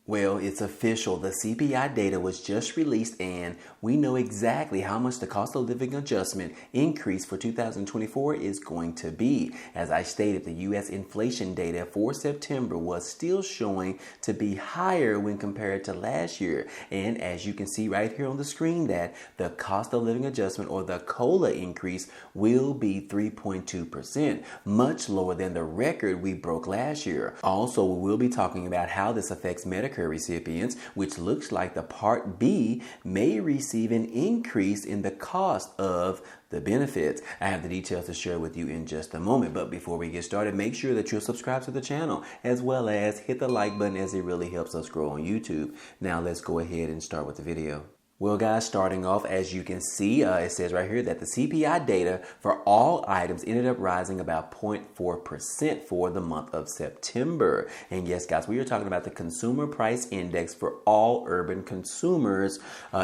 Well, it's official. The CPI data was just released and we know exactly how much the cost of living adjustment increase for 2024 is going to be. As I stated, the U.S. inflation data for September was still showing to be higher when compared to last year. And as you can see right here on the screen, that the cost of living adjustment, or the COLA increase, will be 3.2%, much lower than the record we broke last year. Also, we will be talking about how this affects Medicare recipients, which looks like the Part B may receive an increase in the cost of the benefits. I have the details to share with you in just a moment, but before we get started, make sure that you're subscribed to the channel, as well as hit the like button, as it really helps us grow on YouTube. Now let's go ahead and start with the video. Well, guys, starting off, as you can see, it says right here that the CPI data for all items ended up rising about 0.4% for the month of September. And yes, guys, we are talking about the Consumer Price Index for all urban consumers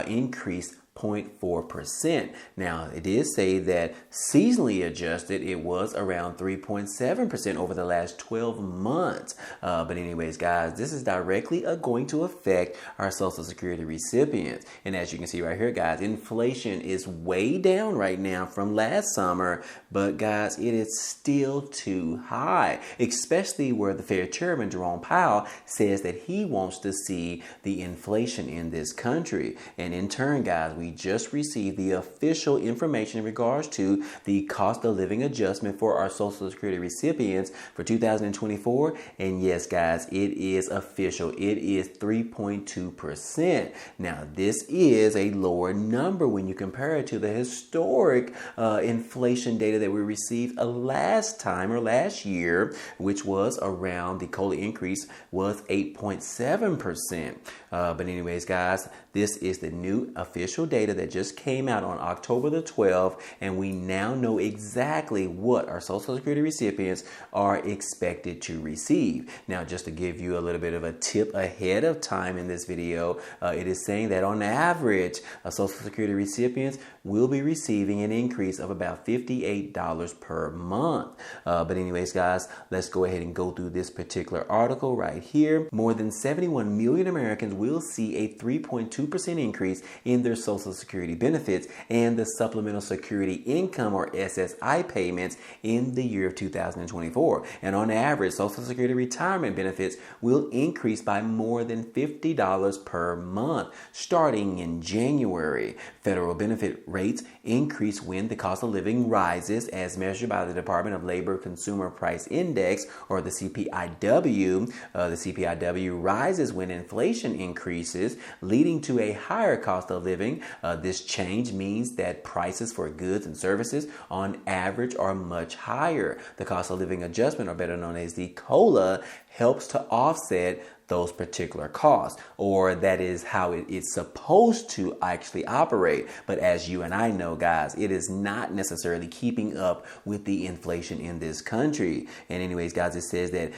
increased 0.4%. Now, it did say that seasonally adjusted, it was around 3.7% over the last 12 months. But anyways, guys, this is directly going to affect our Social Security recipients. And as you can see right here, guys, inflation is way down right now from last summer. But guys, it is still too high, especially where the Fed Chairman Jerome Powell says that he wants to see the inflation in this country. And in turn, guys, we just received the official information in regards to the cost of living adjustment for our Social Security recipients for 2024. And yes, guys, it is official. It is 3.2%. Now, this is a lower number when you compare it to the historic inflation data that we received last year, which was around, the COLA increase was 8.7%. But anyways, guys, this is the new official data that just came out on October the 12th, and we now know exactly what our Social Security recipients are expected to receive. Now, just to give you a little bit of a tip ahead of time in this video, it is saying that on average, Social Security recipients will be receiving an increase of about $58 per month. But anyways, guys, let's go ahead and go through this particular article right here. More than 71 million Americans will see a 3.2% increase in their Social Security benefits and the Supplemental Security Income, or SSI, payments in the year of 2024. And on average, Social Security retirement benefits will increase by more than $50 per month starting in January. Federal benefit rates increase when the cost of living rises, as measured by the Department of Labor Consumer Price Index, or the CPIW. The CPIW rises when inflation increases, leading to a higher cost of living. This change means that prices for goods and services on average are much higher. The cost of living adjustment, or better known as the COLA, helps to offset those particular costs, or that is how it is supposed to actually operate. But as you and I know, guys, it is not necessarily keeping up with the inflation in this country. And anyways, guys, it says that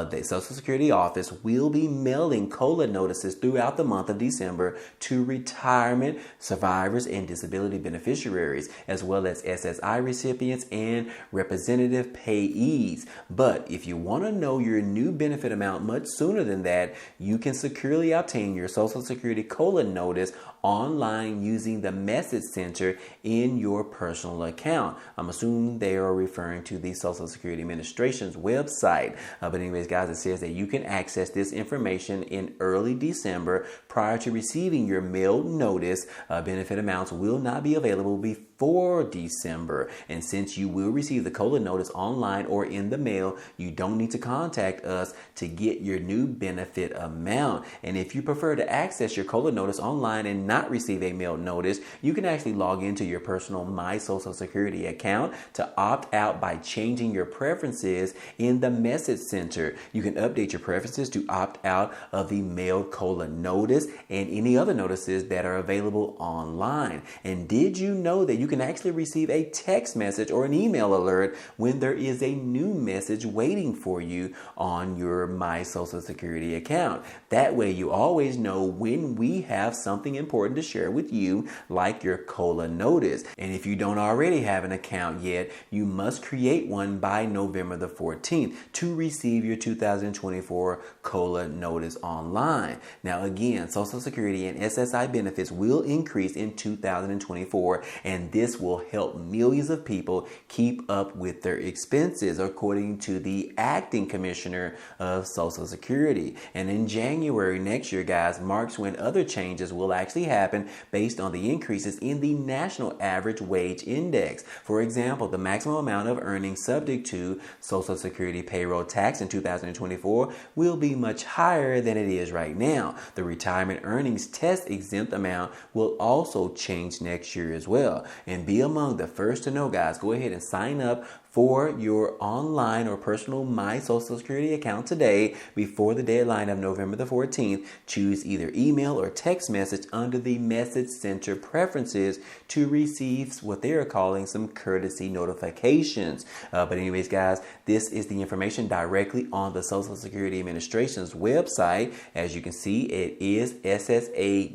the Social Security office will be mailing COLA notices throughout the month of December to retirement, survivors, and disability beneficiaries, as well as SSI recipients and representative payees. But if you want to know your new benefit amount much sooner than that, you can securely obtain your Social Security COLA notice online using the message center in your personal account. I'm assuming they are referring to the Social Security Administration's website. But anyways, guys, it says that you can access this information in early December prior to receiving your mailed notice. Benefit amounts will not be available before December. And since you will receive the COLA notice online or in the mail, you don't need to contact us to get your new benefit amount. And if you prefer to access your COLA notice online and not receive a mailed notice, you can actually log into your personal My Social Security account to opt out by changing your preferences in the message center. You can update your preferences to opt out of the mailed COLA notice and any other notices that are available online. And did you know that you can actually receive a text message or an email alert when there is a new message waiting for you on your My Social Security account? account. That way you always know when we have something important to share with you, like your COLA notice. And if you don't already have an account yet, you must create one by November the 14th to receive your 2024 COLA notice online. Now again, Social Security and SSI benefits will increase in 2024, and this will help millions of people keep up with their expenses, according to the acting commissioner of Social Security. And in January next year, guys, marks when other changes will actually happen based on the increases in the national average wage index. For example, the maximum amount of earnings subject to Social Security payroll tax in 2024 will be much higher than it is right now. The retirement earnings test exempt amount will also change next year as well. And be among the first to know, guys. Go ahead and sign up for your online or personal My Social Security account today before the deadline of November the 14th. Choose either email or text message under the Message Center preferences to receive what they are calling some courtesy notifications. But anyways, guys, this is the information directly on the Social Security Administration's website. As you can see, it is ssa.gov.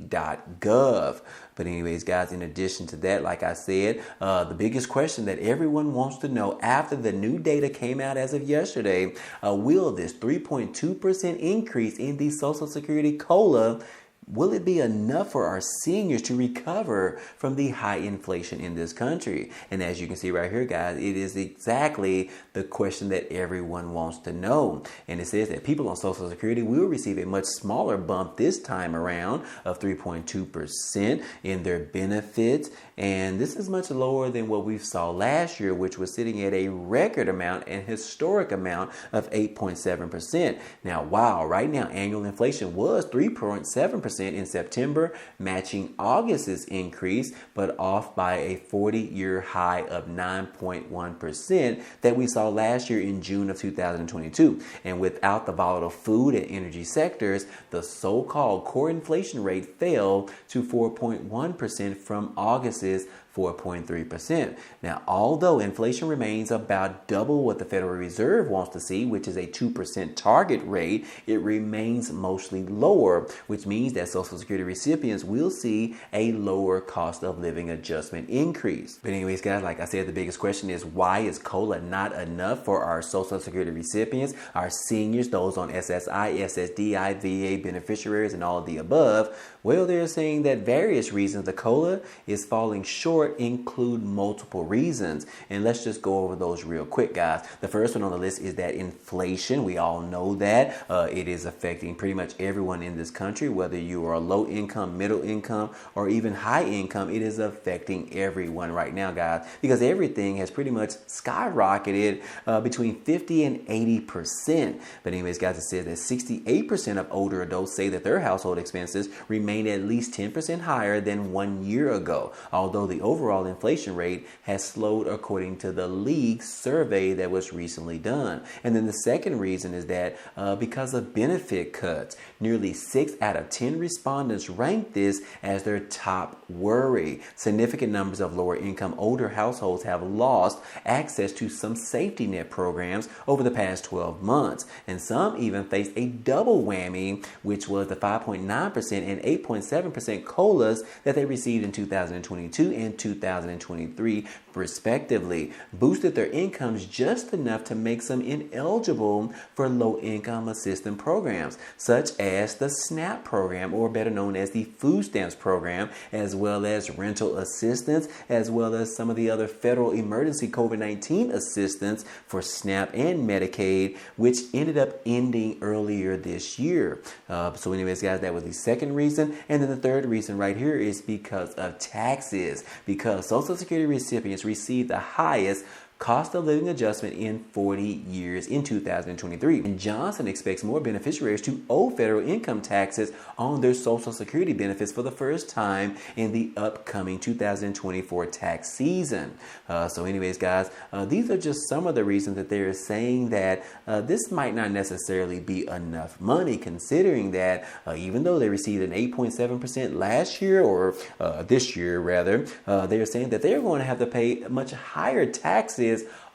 But anyways, guys, in addition to that, like I said, the biggest question that everyone wants to know after the new data came out as of yesterday, will this 3.2% increase in the Social Security COLA, will it be enough for our seniors to recover from the high inflation in this country? And as you can see right here, guys, it is exactly the question that everyone wants to know. And it says that people on Social Security will receive a much smaller bump this time around of 3.2% in their benefits. And this is much lower than what we saw last year, which was sitting at a record amount and historic amount of 8.7%. Now, wow, right now, annual inflation was 3.7% in September, matching August's increase, but off by a 40-year high of 9.1% that we saw last year in June of 2022. And without the volatile food and energy sectors, the so-called core inflation rate fell to 4.1% from August's 4.3%. Now, although inflation remains about double what the Federal Reserve wants to see, which is a 2% target rate, it remains mostly lower, which means that Social Security recipients will see a lower cost of living adjustment increase. But anyways, guys, like I said, the biggest question is, why is COLA not enough for our Social Security recipients, our seniors, those on SSI, SSDI, VA beneficiaries, and all of the above? Well, they're saying that various reasons the COLA is falling short include multiple reasons. And let's just go over those real quick, guys. The first one on the list is that inflation. We all know that it is affecting pretty much everyone in this country, whether you are low income, middle income, or even high income. It is affecting everyone right now, guys, because everything has pretty much skyrocketed between 50 and 80%. But anyways, guys, it says that 68% of older adults say that their household expenses remain at least 10% higher than 1 year ago, although the overall inflation rate has slowed according to the league survey that was recently done. And then the second reason is that because of benefit cuts, nearly 6 out of 10 respondents ranked this as their top worry. Significant numbers of lower income older households have lost access to some safety net programs over the past 12 months. And some even faced a double whammy, which was the 5.9% and 8.7% COLAs that they received in 2022 and 2023 respectively, boosted their incomes just enough to make some ineligible for low-income assistance programs, such as the SNAP program, or better known as the food stamps program, as well as rental assistance, as well as some of the other federal emergency COVID-19 assistance for SNAP and Medicaid, which ended up ending earlier this year. So anyways, guys, that was the second reason. And then the third reason right here is because of taxes, because Social Security recipients received the highest cost of living adjustment in 40 years in 2023. And Johnson expects more beneficiaries to owe federal income taxes on their Social Security benefits for the first time in the upcoming 2024 tax season. So anyways, guys, these are just some of the reasons that they're saying that this might not necessarily be enough money, considering that even though they received an 8.7% last year, or this year rather, they're saying that they're going to have to pay much higher taxes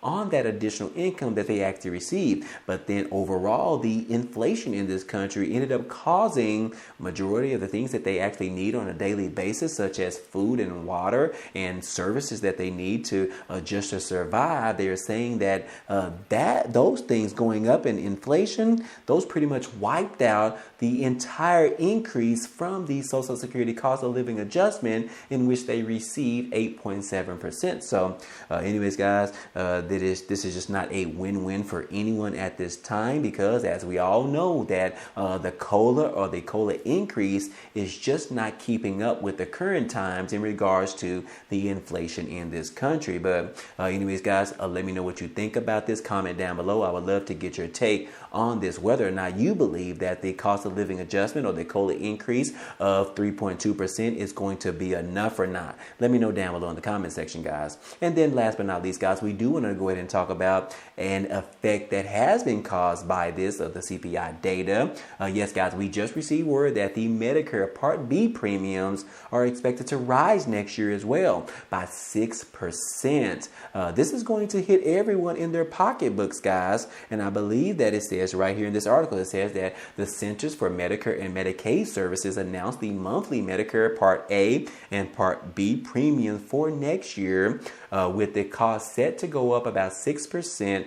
on that additional income that they actually receive. But then overall, the inflation in this country ended up causing majority of the things that they actually need on a daily basis, such as food and water and services that they need to just to survive. They are saying that those things going up in inflation, those pretty much wiped out the entire increase from the Social Security cost of living adjustment, in which they received 8.7%. So anyways, guys, this is just not a win-win for anyone at this time, because as we all know that the COLA increase is just not keeping up with the current times in regards to the inflation in this country. But anyways, guys, let me know what you think about this. Comment down below. I would love to get your take on this, whether or not you believe that the cost of living adjustment or the COLA increase of 3.2% is going to be enough or not. Let me know down below in the comment section, guys. And then last but not least, guys, we do want to go ahead and talk about an effect that has been caused by this of the CPI data. Yes, guys, we just received word that the Medicare Part B premiums are expected to rise next year as well by 6%. This is going to hit everyone in their pocketbooks, guys. And I believe that it says right here in this article, it says that the Centers for Medicare and Medicaid Services announced the monthly Medicare Part A and Part B premiums for next year, with the cost set to go up about 6%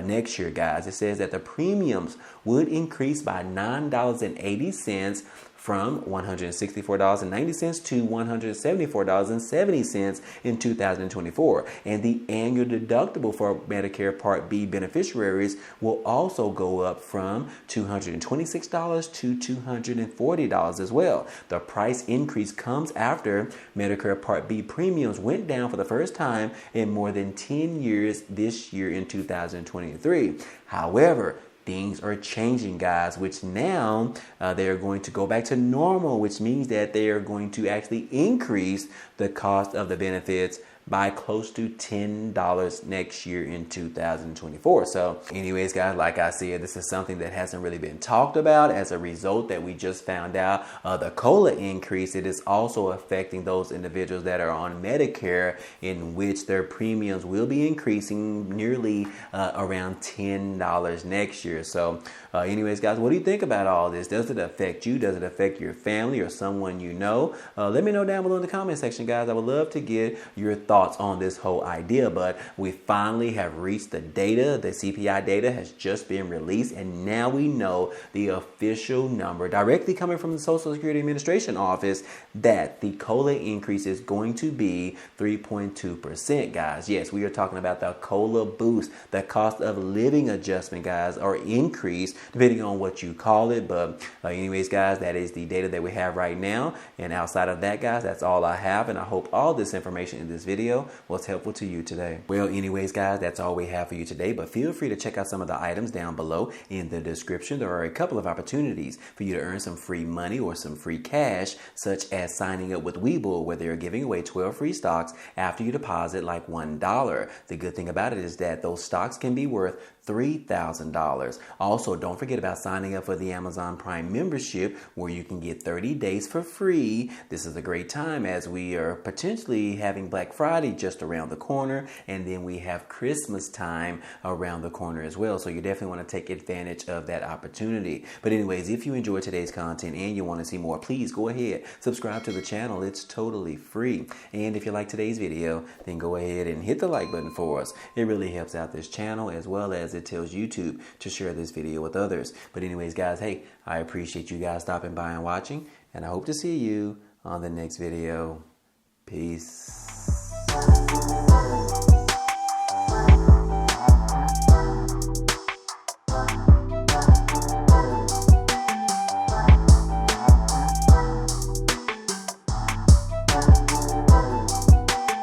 next year, guys. It says that the premiums would increase by $9.80 from $164.90 to $174.70 in 2024. And the annual deductible for Medicare Part B beneficiaries will also go up from $226 to $240 as well. The price increase comes after Medicare Part B premiums went down for the first time in more than 10 years this year in 2023. However, things are changing, guys, which now they are going to go back to normal, which means that they are going to actually increase the cost of the benefits by close to $10 next year in 2024. So anyways, guys, like I said, this is something that hasn't really been talked about. As a result that we just found out the COLA increase, it is also affecting those individuals that are on Medicare, in which their premiums will be increasing nearly around $10 next year. So anyways, guys, what do you think about all this? Does it affect you? Does it affect your family or someone you know? Let me know down below in the comment section, guys. I would love to get your thoughts on this whole idea. But we finally have reached the data. The CPI data has just been released, and now we know the official number directly coming from the Social Security Administration office that the COLA increase is going to be 3.2%, guys. Yes, we are talking about the COLA boost, the cost of living adjustment, guys, or increase, depending on what you call it. But anyways, guys, that is the data that we have right now. And outside of that, guys, that's all I have. And I hope all this information in this video was helpful to you today. Well, anyways, guys, that's all we have for you today. But feel free to check out some of the items down below in the description. There are a couple of opportunities for you to earn some free money or some free cash, such as signing up with Webull, where they're giving away 12 free stocks after you deposit like $1. The good thing about it is that those stocks can be worth $3,000. Also, don't forget about signing up for the Amazon Prime membership, where you can get 30 days for free. This is a great time as we are potentially having Black Friday just around the corner, and then we have Christmas time around the corner as well. So you definitely want to take advantage of that opportunity. But anyways, if you enjoyed today's content and you want to see more, please go ahead, subscribe to the channel. It's totally free. And if you like today's video, then go ahead and hit the like button for us. It really helps out this channel, as well as it tells YouTube to share this video with others. But anyways, guys, hey, I appreciate you guys stopping by and watching, and I hope to see you on the next video. Peace.